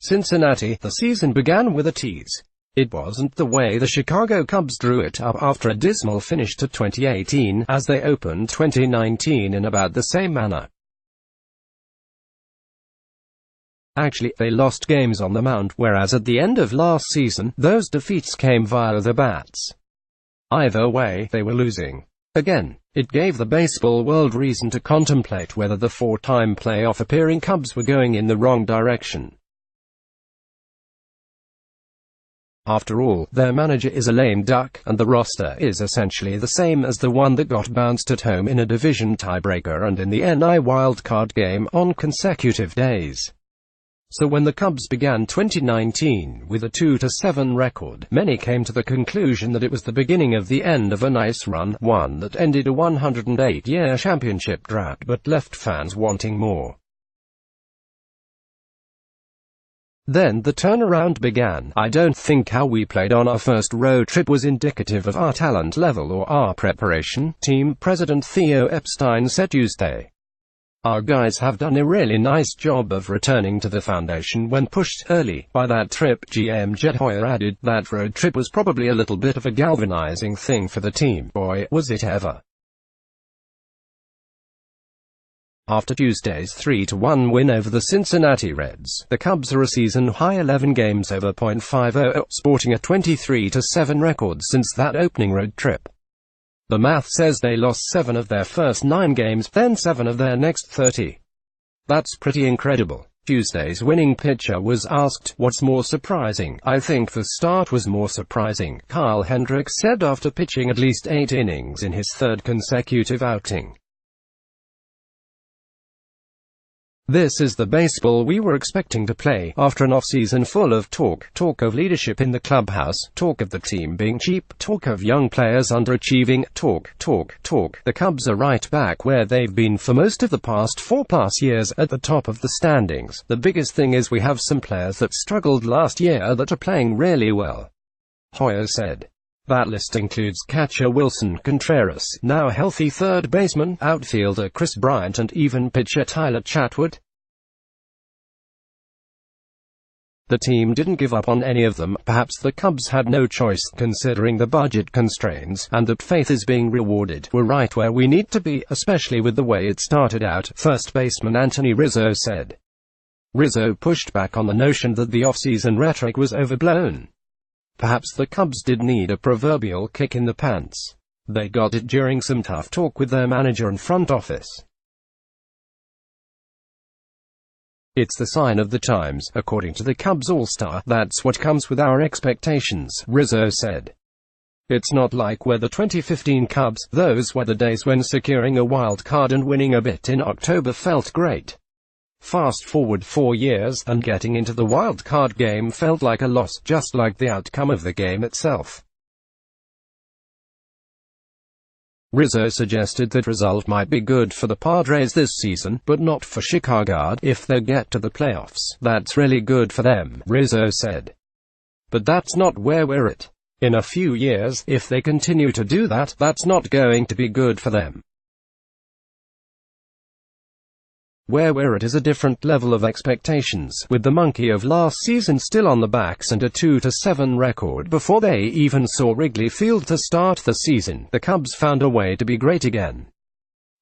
Cincinnati. The season began with a tease. It wasn't the way the Chicago Cubs drew it up after a dismal finish to 2018, as they opened 2019 in about the same manner. Actually, they lost games on the mound, whereas at the end of last season, those defeats came via the bats. Either way, they were losing. Again, it gave the baseball world reason to contemplate whether the four-time playoff-appearing Cubs were going in the wrong direction. After all, their manager is a lame duck, and the roster is essentially the same as the one that got bounced at home in a division tiebreaker and in the NL wildcard game on consecutive days. So when the Cubs began 2019 with a 2-7 record, many came to the conclusion that it was the beginning of the end of a nice run, one that ended a 108-year championship drought but left fans wanting more. Then the turnaround began. I don't think how we played on our first road trip was indicative of our talent level or our preparation, team president Theo Epstein said Tuesday. Our guys have done a really nice job of returning to the foundation when pushed early by that trip. GM Jed Hoyer added, that road trip was probably a little bit of a galvanizing thing for the team. Boy, was it ever. After Tuesday's 3-1 win over the Cincinnati Reds, the Cubs are a season-high 11 games over .50, sporting a 23-7 record since that opening road trip. The math says they lost 7 of their first 9 games, then 7 of their next 30. That's pretty incredible. Tuesday's winning pitcher was asked, "What's more surprising?" "I think the start was more surprising," Kyle Hendricks said after pitching at least 8 innings in his third consecutive outing. "This is the baseball we were expecting to play, after an off-season full of talk of leadership in the clubhouse, talk of the team being cheap, talk of young players underachieving, talk. The Cubs are right back where they've been for most of the past 4+ years, at the top of the standings. The biggest thing is we have some players that struggled last year that are playing really well," Hoyer said. That list includes catcher Wilson Contreras, now healthy third baseman, outfielder Chris Bryant and even pitcher Tyler Chatwood. The team didn't give up on any of them. Perhaps the Cubs had no choice, considering the budget constraints, and that faith is being rewarded. "We're right where we need to be, especially with the way it started out," first baseman Anthony Rizzo said. Rizzo pushed back on the notion that the off-season rhetoric was overblown. Perhaps the Cubs did need a proverbial kick in the pants. They got it during some tough talk with their manager and front office. "It's the sign of the times, according to the Cubs All-Star. That's what comes with our expectations," Rizzo said. "It's not like we're the 2015 Cubs. Those were the days when securing a wild card and winning a bit in October felt great. Fast forward 4 years, and getting into the wild card game felt like a loss, just like the outcome of the game itself." Rizzo suggested that result might be good for the Padres this season, but not for Chicago. "If they get to the playoffs, that's really good for them," Rizzo said. "But that's not where we're at. In a few years, if they continue to do that, that's not going to be good for them. Where we're at is a different level of expectations, with the monkey of last season still on the backs and a 2-7 record before they even saw Wrigley Field to start the season. The Cubs found a way to be great again.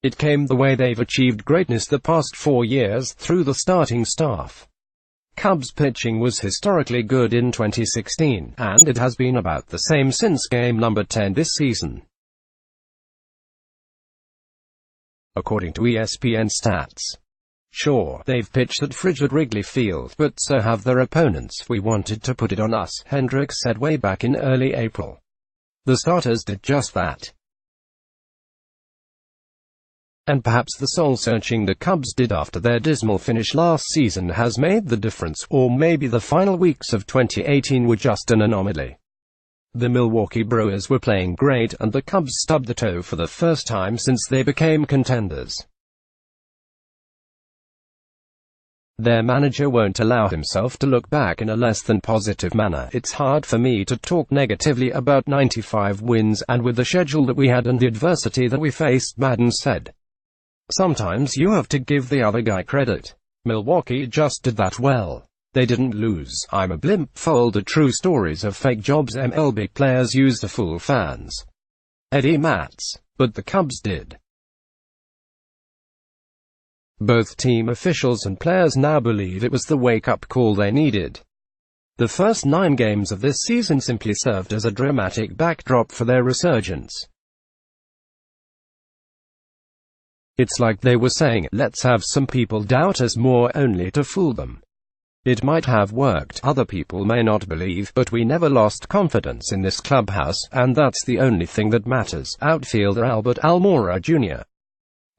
It came the way they've achieved greatness the past 4 years, through the starting staff. Cubs pitching was historically good in 2016, and it has been about the same since game number 10 this season." According to ESPN stats. "Sure, they've pitched at frigid Wrigley Field, but so have their opponents. We wanted to put it on us," Hendricks said way back in early April. "The starters did just that. And perhaps the soul-searching the Cubs did after their dismal finish last season has made the difference, or maybe the final weeks of 2018 were just an anomaly. The Milwaukee Brewers were playing great, and the Cubs stubbed the toe for the first time since they became contenders. Their manager won't allow himself to look back in a less than positive manner. It's hard for me to talk negatively about 95 wins, and with the schedule that we had and the adversity that we faced," Madden said. "Sometimes you have to give the other guy credit. Milwaukee just did that well. They didn't lose. I'm a blimp. Folded true stories of fake jobs. MLB players used to fool fans. Eddie Matz. But the Cubs did. Both team officials and players now believe it was the wake-up call they needed. The first 9 games of this season simply served as a dramatic backdrop for their resurgence. It's like they were saying, let's have some people doubt us more, only to fool them. It might have worked, other people may not believe, but we never lost confidence in this clubhouse, and that's the only thing that matters, outfielder Albert Almora Jr.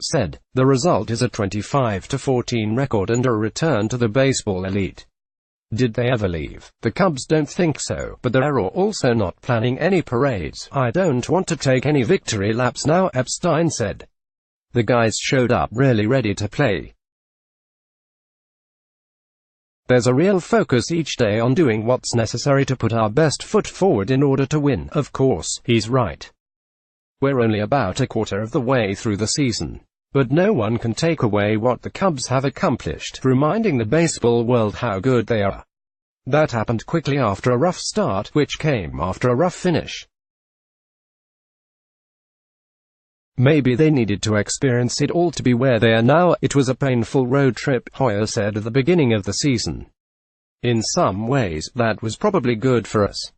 said. The result is a 25-14 record and a return to the baseball elite. Did they ever leave? The Cubs don't think so, but they're also not planning any parades. I don't want to take any victory laps now, Epstein said. The guys showed up really ready to play. There's a real focus each day on doing what's necessary to put our best foot forward in order to win. Of course, he's right. We're only about a quarter of the way through the season. But no one can take away what the Cubs have accomplished, reminding the baseball world how good they are. That happened quickly after a rough start, which came after a rough finish. Maybe they needed to experience it all to be where they are now. It was a painful road trip, Hoyer said at the beginning of the season. In some ways, that was probably good for us.